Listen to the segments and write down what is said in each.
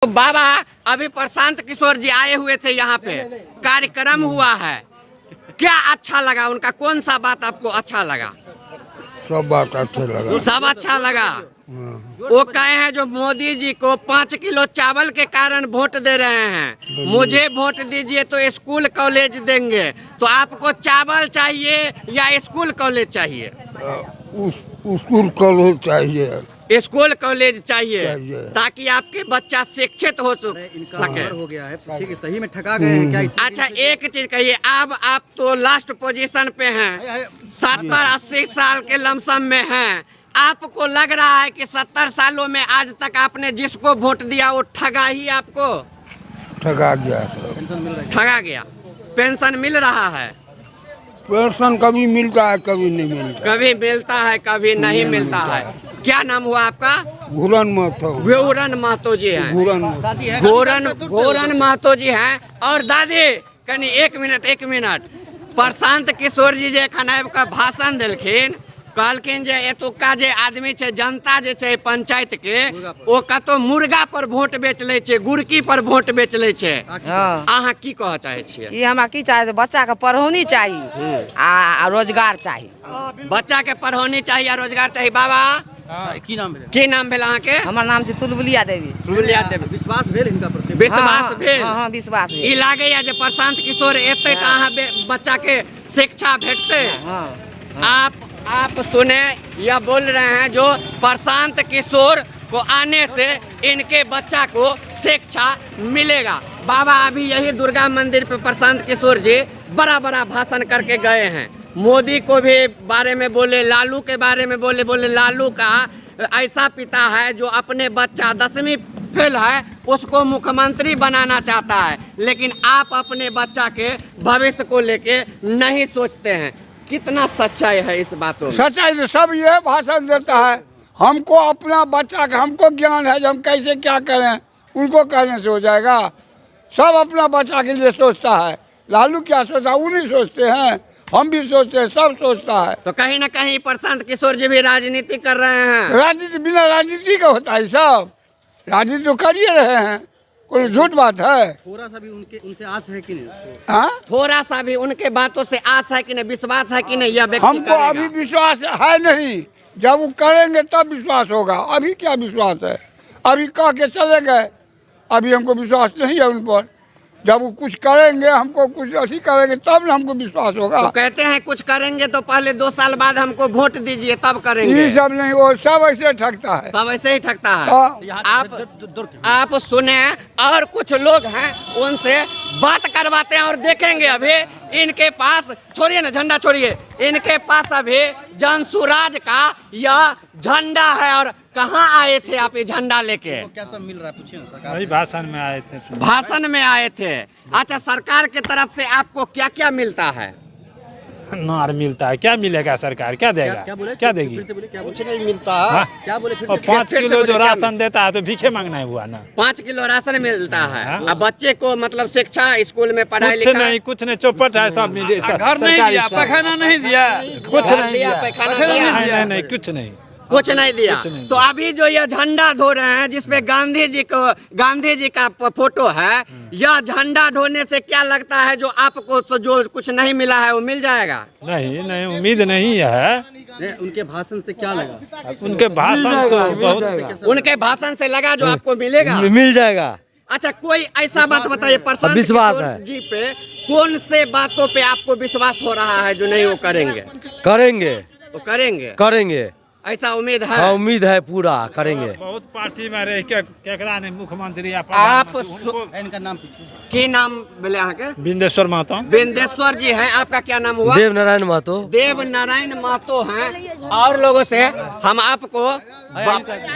तो बाबा अभी प्रशांत किशोर जी आए हुए थे यहाँ पे, कार्यक्रम हुआ है, क्या अच्छा लगा उनका? कौन सा बात आपको अच्छा लगा? सब बात अच्छा लगा। सब अच्छा लगा। वो कहे हैं जो मोदी जी को 5 किलो चावल के कारण वोट दे रहे हैं, मुझे वोट दीजिए तो स्कूल कॉलेज देंगे। तो आपको चावल चाहिए या स्कूल कॉलेज चाहिए? स्कूल कॉलेज चाहिए। स्कूल कॉलेज चाहिए ताकि आपके बच्चा शिक्षित हो सके। हो गया है, ठीक है, सही में ठगा गए हैं क्या? अच्छा एक चीज कहिए, अब आप तो लास्ट पोजीशन पे हैं, 70-80 साल के लमसम में हैं, आपको लग रहा है कि 70 सालों में आज तक आपने जिसको वोट दिया वो ठगा ही आपको? ठगा गया। ठगा गया। पेंशन मिल रहा है? पेंशन कभी मिलता है कभी नहीं मिलता। कभी मिलता है कभी नहीं मिलता है। क्या नाम हुआ आपका? घूरन महतो। घूरन महतो जी हैं। घूरन महतो जी हैं। और दादी कनी एक मिनट प्रशांत किशोर जी जे खनाब का भाषण दिलखिन, कहलखिन जे एतुका जे आदमी छे, जनता जे छे पंचायत के, ओ कतो मुर्गा पर वोट बेच ले छे, गुड़की पर वोट बेच ले छे। अहाँ की कह चाहे छियै? ई हमरा की चाहे, बच्चा के पढ़ौनी चाहिए आ रोजगार चाहिए। बच्चा के पढ़ौनी चाहिए आ रोजगार चाहिए। बाबा की नाम भेल अहाँ के? हमर नाम छै तुलबुलिया देवी। तुलबुलिया देवी। विश्वास भेल इनका प्रति? विश्वास भेल? हाँ विश्वास भेल। ई लागैया जे प्रशांत किशोर एतै त अहाँ बच्चा के शिक्षा भेटतै। आप सुने, यह बोल रहे हैं जो प्रशांत किशोर को आने से इनके बच्चा को शिक्षा मिलेगा। बाबा अभी यही दुर्गा मंदिर पे प्रशांत किशोर जी बड़ा भाषण करके गए हैं, मोदी को भी बारे में बोले, लालू के बारे में बोले लालू का ऐसा पिता है जो अपने बच्चा 10वीं फेल है उसको मुख्यमंत्री बनाना चाहता है, लेकिन आप अपने बच्चा के भविष्य को लेके नहीं सोचते हैं। कितना सच्चाई है इस बातों में? सच्चाई तो सब ये भाषण देता है। हमको अपना बच्चा का हमको ज्ञान है, हम कैसे क्या करें, उनको कहने से हो जाएगा? सब अपना बच्चा के लिए सोचता है। लालू क्या सोचता है? वो नहीं सोचते हैं, हम भी सोचते हैं, सब सोचता है। तो कहीं ना कहीं प्रशांत किशोर जी भी राजनीति कर रहे हैं। राजनीति बिना राजनीति का होता है? सब राजनीति तो कर ही रहे हैं, कोई झूठ बात है? थोड़ा सा भी उनसे आस है कि नहीं? हाँ, थोड़ा सा भी उनके बातों से आस है कि नहीं, विश्वास है कि नहीं? यह व्यक्ति हमको अभी विश्वास है नहीं, जब वो करेंगे तब विश्वास होगा। अभी क्या विश्वास है? अभी कह के चले गए, अभी हमको विश्वास नहीं है उन पर। जब वो कुछ करेंगे, हमको कुछ ऐसी करेंगे तब ना हमको विश्वास होगा। तो कहते हैं कुछ करेंगे तो पहले 2 साल बाद हमको वोट दीजिए तब करेंगे। ये सब नहीं, वो सब ऐसे ठगता है। सब ऐसे ही ठगता है। आप सुने, और कुछ लोग हैं उनसे बात करवाते हैं और देखेंगे। अभी इनके पास, छोड़िए ना झंडा छोड़िए, इनके पास अभी जनसुराज का यह झंडा है। और कहाँ आए थे आप ये झंडा लेके? क्या सब मिल रहा है पूछिए ना सरकार। वही भाषण में आए थे। भाषण में आए थे। अच्छा, सरकार की तरफ से आपको क्या क्या मिलता है? नार मिलता है, क्या मिलेगा? सरकार क्या देगा? क्या देगी? कुछ नहीं मिलता है। क्या बोले फिर? 5 किलो जो राशन देता है तो भीखे मांगना हुआ ना। 5 किलो राशन मिलता है। अब बच्चे को मतलब शिक्षा, स्कूल में पढ़ाई लिखाई कुछ नहीं, चौपट है सब। घर नहीं दिया, पैखाना नहीं दिया, कुछ नहीं दिया, पैखाना नहीं, कुछ नहीं, कुछ नहीं दिया। तो अभी जो यह झंडा ढो रहे हैं जिसपे गांधी जी का फोटो है, यह झंडा ढोने से क्या लगता है जो आपको जो कुछ नहीं मिला है वो मिल जाएगा? नहीं, उम्मीद नहीं है। उनके भाषण से क्या लगा? उनके भाषण तो बहुत, उनके भाषण से लगा जो आपको मिलेगा, मिल जाएगा। अच्छा, कोई ऐसा बात बताइए प्रशांत किशोर जी पे कौन से बातों पे आपको विश्वास हो रहा है जो नहीं वो करेंगे? वो करेंगे ऐसा उम्मीद है? हाँ, उम्मीद है, पूरा करेंगे। बहुत पार्टी में रह के केकरा ने मुख्यमंत्री आप इनका नाम पूछिए। की नाम बोले यहाँ के? बिंदेश्वर महतो। बिंदेश्वर जी हैं। आपका क्या नाम हुआ? देवनारायण महतो। देवनारायण महतो हैं। और लोगों से हम आपको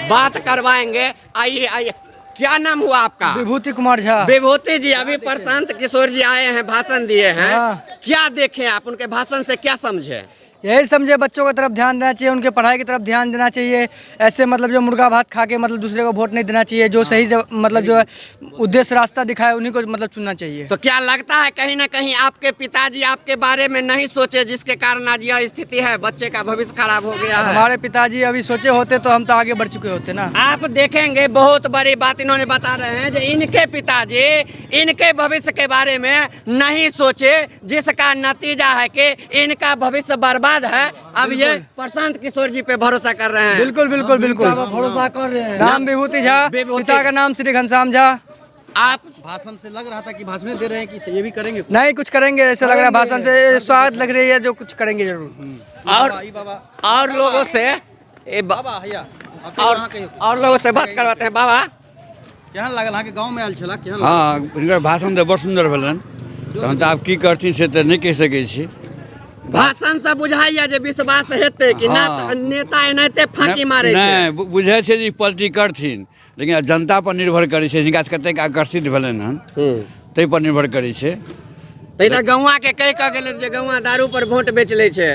बात करवाएंगे। आइए, क्या नाम हुआ आपका? विभूति कुमार झा। विभूति जी, अभी प्रशांत किशोर जी आए हैं, भाषण दिए हैं, क्या देखे आप? उनके भाषण से क्या समझे? यही समझे बच्चों की तरफ ध्यान देना चाहिए, उनके पढ़ाई की तरफ ध्यान देना चाहिए। ऐसे मतलब जो मुर्गा भात खा के मतलब दूसरे को वोट नहीं देना चाहिए। जो सही मतलब जो है उद्देश्य रास्ता दिखाए उन्हीं को मतलब चुनना चाहिए। तो क्या लगता है कहीं ना कहीं आपके पिताजी आपके बारे में नहीं सोचे, जिसके कारण आज यह स्थिति है, बच्चे का भविष्य खराब हो गया है? हमारे पिताजी अभी सोचे होते तो हम तो आगे बढ़ चुके होते ना। आप देखेंगे बहुत बड़ी बात इन्होंने बता रहे हैं, जो इनके पिताजी इनके भविष्य के बारे में नहीं सोचे, जिसका नतीजा है कि इनका भविष्य बर्बाद है। अब ये प्रशांत किशोर जी पे भरोसा कर रहे हैं। बिल्कुल बिल्कुल बिल्कुल भरोसा कर रहे हैं। नाम विभूति झा, विभूति। पिता का नाम श्री घनश्याम झा। आप भाषण से लग रहा था कि भाषण दे रहे हैं कि ये भी करेंगे। नहीं कुछ करेंगे ऐसा लग रहा है, भाषण से स्वाद लग रही है जो कुछ करेंगे जरूर। और लोगों से बाबा भैया और लोगों से बात करवाते हैं। बाबा केहन लागल अहाँके गाँव में आयल छला? केहन हाँ, हिनकर भाषण तऽ बड़ सुंदर भेलन। तहन तऽ आब की करथिन से तऽ नहि कहि सकै छी। भाषण से बुझाइया जे विश्वास हेतै कि नेता एनाहिते फांकी मारे छै? नहि, बुझै छै जे पलटी करथिन, लेकिन जनता पर निर्भर करै छै हिनका कतेक आकर्षित भेलनि हन, ताहि पर निर्भर करै छै। तऽ गौवा के कहि कह गेलै जे गौवा दारू पर वोट बेच लै छै।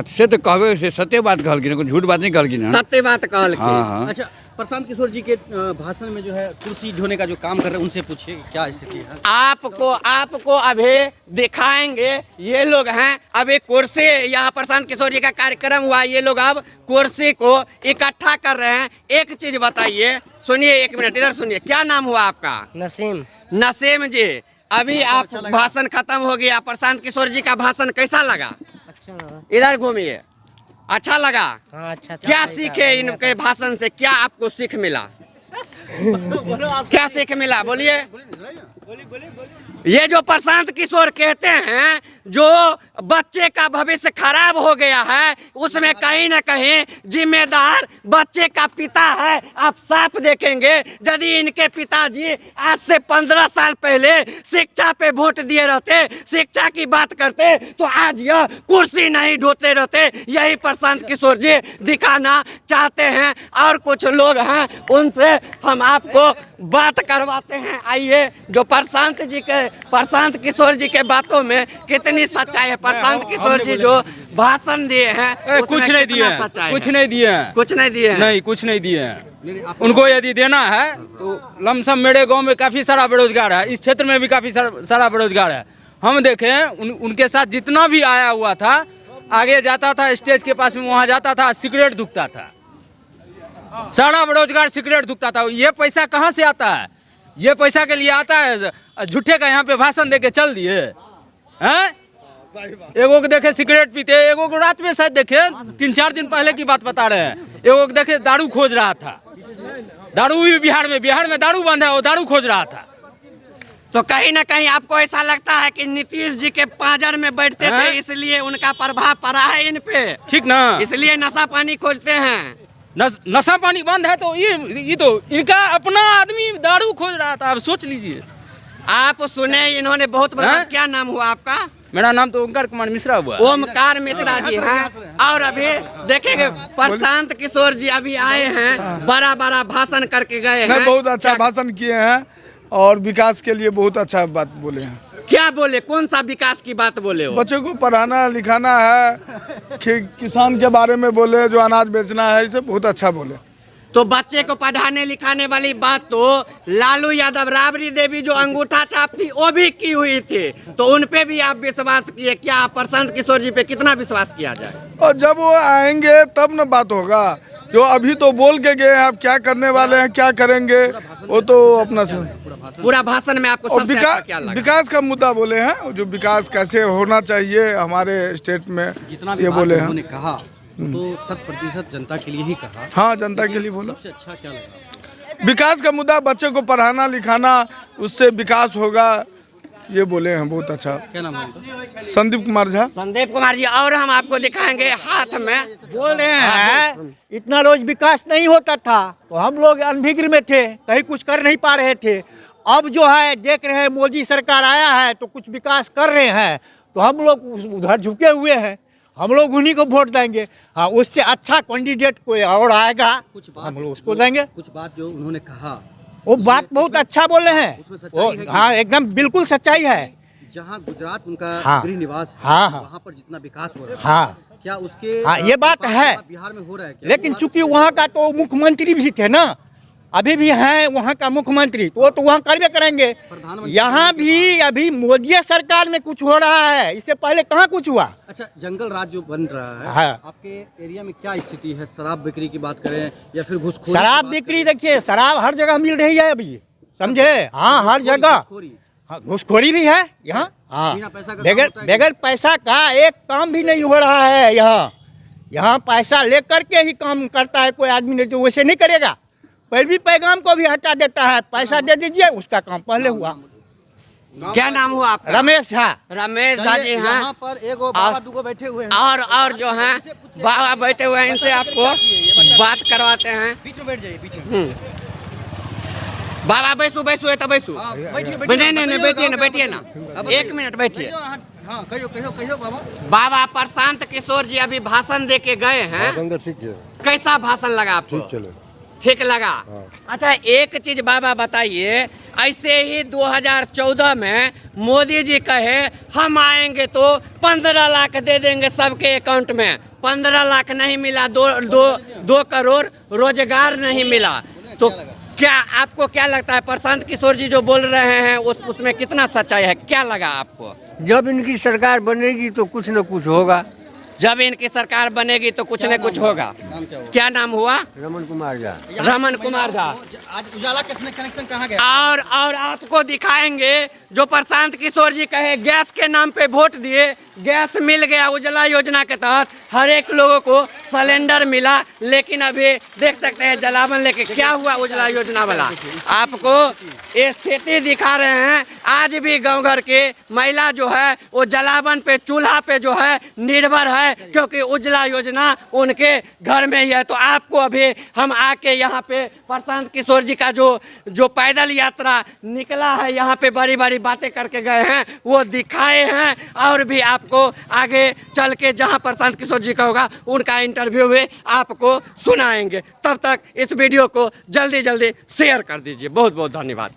से तऽ कहबे, से सत्य बात कहलखिन, कोई झूठ बात नहीं कहलखिन हन। सत्य बात कहलखिन। हाँ। अच्छा, प्रशांत किशोर जी के भाषण में जो है कुर्सी ढोने का जो काम कर रहे हैं उनसे पूछिए क्या स्थिति है। आपको अभी दिखाएंगे। ये लोग हैं, अभी कुर्सी, यहाँ प्रशांत किशोर जी का कार्यक्रम हुआ, ये लोग अब कुर्सी को इकट्ठा कर रहे हैं। एक चीज बताइए, सुनिए, एक मिनट इधर सुनिए। क्या नाम हुआ आपका? नसीम। नसीम जी, अभी आप भाषण खत्म हो गया, प्रशांत किशोर जी का भाषण कैसा लगा? अच्छा लगा। इधर घूमिए। अच्छा लगा? हाँ, अच्छा। क्या सीखे इनके भाषण से? क्या आपको सीख मिला? क्या सीख मिला? बोलिए। ये जो प्रशांत किशोर कहते हैं जो बच्चे का भविष्य खराब हो गया है, उसमें कहीं ना कहीं जिम्मेदार बच्चे का पिता है। आप साफ देखेंगे, यदि इनके पिताजी आज से 15 साल पहले शिक्षा पे वोट दिए रहते, शिक्षा की बात करते, तो आज यह कुर्सी नहीं ढोते रहते। यही प्रशांत किशोर जी दिखाना चाहते हैं। और कुछ लोग हैं, उनसे हम आपको बात करवाते हैं। आइए, जो प्रशांत किशोर जी के बातों में कितनी सच्चाई है। प्रशांत किशोर जी जो भाषण दिए हैं, कुछ नहीं दिए, कुछ नहीं दिए, कुछ नहीं दिए, नहीं कुछ नहीं दिए। उनको यदि देना है तो लमसम मेरे गांव में काफी सारा बेरोजगार है, इस क्षेत्र में भी काफी सारा बेरोजगार है। हम देखें उनके साथ जितना भी आया हुआ था, आगे जाता था स्टेज के पास में, वहाँ जाता था, सिगरेट धुकता था। सारा बेरोजगार सिगरेट धुकता था। ये पैसा कहाँ से आता है? ये पैसा के लिए आता है, झूठे का यहाँ पे भाषण दे के चल दिए हैं। एगो को देखे सिगरेट पीते, एगो को रात में शायद देखे 3-4 दिन पहले की बात बता रहे हैं, एगो को देखे दारू खोज रहा था। दारू भी बिहार में दारू बंद है, वो दारू खोज रहा था। तो कहीं ना कहीं आपको ऐसा लगता है कि नीतीश जी के पांजर में बैठते थे, इसलिए उनका प्रभाव पड़ा है इन पे, ठीक ना? इसलिए नशा पानी खोजते हैं। नशा पानी बंद है तो ये तो इनका अपना आदमी दारू खोज रहा था। अब सोच लीजिए। आप सुने, इन्होंने बहुत बड़ा। क्या नाम हुआ आपका? मेरा नाम तो ओमकार कुमार मिश्रा हुआ। ओमकार मिश्रा जी हैं। और अभी देखेंगे प्रशांत किशोर जी अभी आए हैं, बड़ा भाषण करके गए हैं। बहुत अच्छा भाषण किए हैं और विकास के लिए बहुत अच्छा बात बोले हैं। क्या बोले? कौन सा विकास की बात बोले हो? बच्चों को पढ़ाना लिखाना है, किसान के बारे में बोले, जो अनाज बेचना है, इसे बहुत अच्छा बोले। तो बच्चे को पढ़ाने लिखाने वाली बात तो लालू यादव, राबड़ी देवी जो अंगूठा छाप थी वो भी की हुई थी, तो उन पे भी आप विश्वास किए क्या? प्रशांत किशोर जी पे कितना विश्वास किया जाए? और जब वो आएंगे तब न बात होगा। जो अभी तो बोल के गए हैं, अब क्या करने वाले हैं, क्या करेंगे, वो तो अपना पूरा भाषण में आपको सबसे अच्छा क्या लगा? विकास का मुद्दा बोले हैं, जो विकास कैसे होना चाहिए हमारे स्टेट में, जितना ये बोले हैं। उन्होंने कहा तो 100% जनता के लिए ही कहा। हाँ, जनता के लिए बोला। सबसे अच्छा क्या लगा? विकास का मुद्दा, बच्चों को पढ़ाना लिखाना, उससे विकास होगा, ये बोले हैं। बहुत अच्छा। क्या नाम है? संदीप कुमार झा। संदीप कुमार जी। और हम आपको दिखाएंगे हाथ में, बोल रहे हैं इतना रोज विकास नहीं होता था तो हम लोग अनभिज्ञ में थे, कहीं कुछ कर नहीं पा रहे थे। अब जो है देख रहे हैं मोदी सरकार आया है तो कुछ विकास कर रहे हैं, तो हम लोग उधर झुके हुए हैं, हम लोग उन्हीं को वोट देंगे। हाँ, उससे अच्छा कैंडिडेट कोई और आएगा हम लोग उसको देंगे। कुछ बात जो उन्होंने कहा वो बात बहुत अच्छा बोले हैं, वो हाँ एकदम बिल्कुल सच्चाई है। जहाँ गुजरात उनका गृह निवास है, वहाँ पर जितना विकास हो रहा है, क्या उसके हाँ, ये बात है। बिहार में हो रहा है क्या? लेकिन चूंकि वहाँ का तो मुख्यमंत्री भी थे ना, अभी भी हैं वहाँ का मुख्यमंत्री, तो वो तो वहाँ करवे करेंगे। यहाँ भी अभी मोदी सरकार में कुछ हो रहा है, इससे पहले कहाँ कुछ हुआ। अच्छा, जंगल राज जो बन रहा है, हाँ। आपके एरिया में क्या स्थिति है? शराब बिक्री की बात करें या फिर घुसखोरी? शराब बिक्री देखिए, शराब हर जगह मिल रही है अभी, समझे? हाँ, हर जगह। हाँ, घुसखोरी भी है यहाँ। हाँ, बगैर पैसा का एक काम भी नहीं हो रहा है यहाँ। यहाँ पैसा लेकर के ही काम करता है कोई आदमी, नहीं तो वैसे नहीं करेगा। पैरवी पैगाम को भी हटा देता है, पैसा दे दीजिए, उसका काम पहले हुआ। क्या नाम हुआ आपका? रमेश झा। रमेश झा जी हैं। यहाँ पर एगो बाबा दुगो बैठे हुए हैं और जो हैं बाबा बैठे हुए हैं, इनसे आपको बात करवाते हैं। बीच में बैठ जाइए, बीच में। बाबा बैसू है तो बैसू। नहीं बैठिए ना, एक मिनट बैठिए। हाँ, कहियो बाबा। बाबा प्रशांत किशोर जी अभी भाषण दे के गए हैं। कैसा भाषण लगा आपको? ठीक लगा। अच्छा, एक चीज बाबा बताइए, ऐसे ही 2014 में मोदी जी कहे हम आएंगे तो 15 लाख दे देंगे सबके अकाउंट में। 15 लाख नहीं मिला, 2 करोड़ रोजगार नहीं मिला। तो क्या आपको क्या लगता है, प्रशांत किशोर जी जो बोल रहे हैं उसमें कितना सच्चाई है? क्या लगा आपको? जब इनकी सरकार बनेगी तो कुछ न कुछ होगा। जब इनकी सरकार बनेगी तो कुछ न कुछ होगा। क्या नाम हुआ? रमन कुमार झा। रमन कुमार झा। आज उजाला का कनेक्शन कहाँ गया? और आपको दिखाएंगे, जो प्रशांत किशोर जी कहे गैस के नाम पे वोट दिए, गैस मिल गया उज्ज्वला योजना के तहत, हर एक लोगों को सिलेंडर मिला, लेकिन अभी देख सकते हैं जलावन लेके क्या हुआ उज्ज्वला योजना वाला। आपको स्थिति दिखा रहे हैं। आज भी गाँव घर के महिला जो है वो जलावन पे, चूल्हा पे जो है निर्भर है, क्योंकि उज्ज्वला योजना उनके घर में ही है। तो आपको अभी हम आके यहाँ पे प्रशांत किशोर जी का जो पैदल यात्रा निकला है, यहाँ पे बड़ी बड़ी बातें करके गए हैं, वो दिखाए हैं। और भी आपको आगे चल के जहाँ प्रशांत किशोर जी का होगा उनका इंटरव्यू भी आपको सुनाएंगे। तब तक इस वीडियो को जल्दी शेयर कर दीजिए। बहुत बहुत धन्यवाद।